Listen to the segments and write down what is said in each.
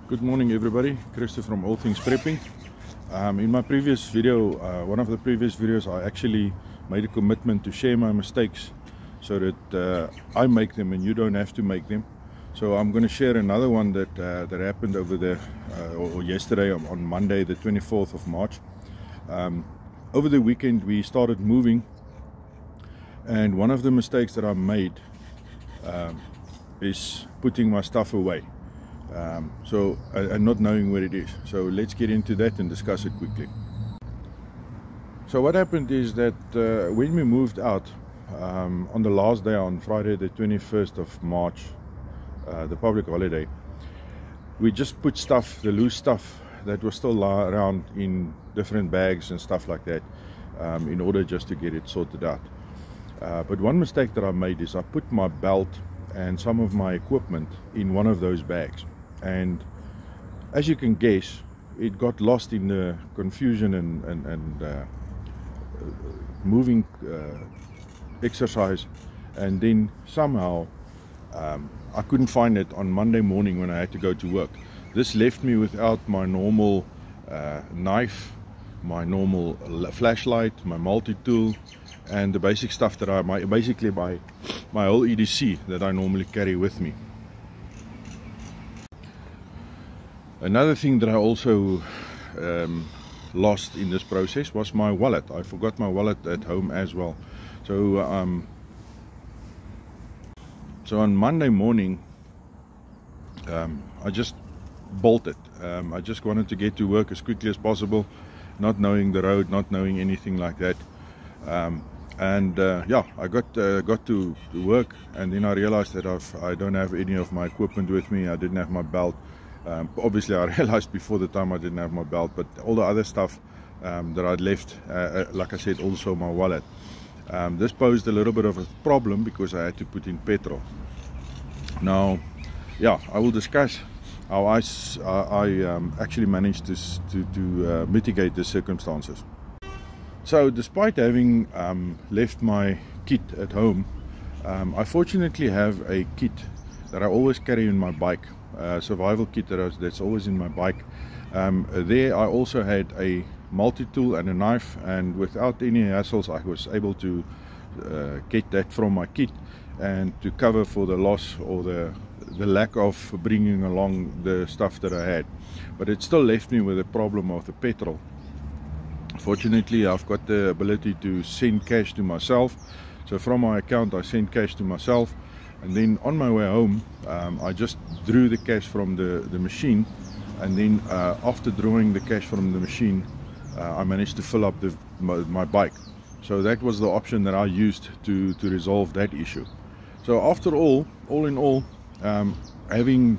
Good morning everybody, Christopher from All Things Prepping. In my previous video, one of the previous videos, I actually made a commitment to share my mistakes so that I make them and you don't have to make them. So I'm going to share another one that happened over the or yesterday on Monday the 24th of March. Over the weekend we started moving, and one of the mistakes that I made is putting my stuff away. And not knowing where it is. So let's get into that and discuss it quickly. So what happened is that when we moved out on the last day, on Friday the 21st of March, the public holiday, we just put stuff, the loose stuff that was still around, in different bags and stuff like that, in order just to get it sorted out. But one mistake that I made is I put my belt and some of my equipment in one of those bags, and as you can guess, it got lost in the confusion and moving exercise, and then somehow I couldn't find it on Monday morning when I had to go to work. This left me without my normal knife, my normal flashlight, my multi-tool, and the basic stuff that basically my whole EDC that I normally carry with me. Another thing that I also lost in this process was my wallet. I forgot my wallet at home as well. So on Monday morning, I just bolted. I just wanted to get to work as quickly as possible, not knowing the road, not knowing anything like that. Yeah, I got to work, and then I realized that I don't have any of my equipment with me. I didn't have my belt. Obviously I realized before the time I didn't have my belt, but all the other stuff that I'd left, like I said, also my wallet. This posed a little bit of a problem because I had to put in petrol. Now, yeah, I will discuss how I actually managed to mitigate the circumstances. So despite having left my kit at home, I fortunately have a kit that I always carry in my bike, survival kit that's always in my bike. There I also had a multi-tool and a knife, and without any hassles I was able to get that from my kit and to cover for the loss or the lack of bringing along the stuff that I had. But it still left me with a problem of the petrol. Fortunately, I've got the ability to send cash to myself, so from my account I send cash to myself, and then on my way home I just drew the cash from the machine, and then after drawing the cash from the machine I managed to fill up my bike. So that was the option that I used to resolve that issue. So after all in all, having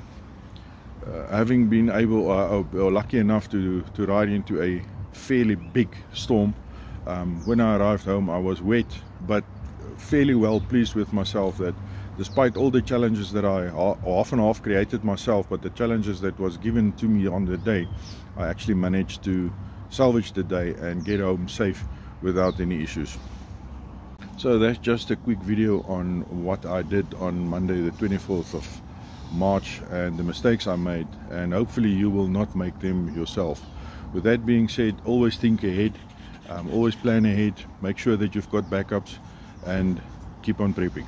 been able or lucky enough to ride into a fairly big storm, when I arrived home I was wet, but fairly well pleased with myself that despite all the challenges that I often have created myself, but the challenges that was given to me on the day, I actually managed to salvage the day and get home safe without any issues. So that's just a quick video on what I did on Monday the 24th of March and the mistakes I made, and hopefully you will not make them yourself. With that being said, always think ahead, always plan ahead, make sure that you've got backups, and keep on prepping.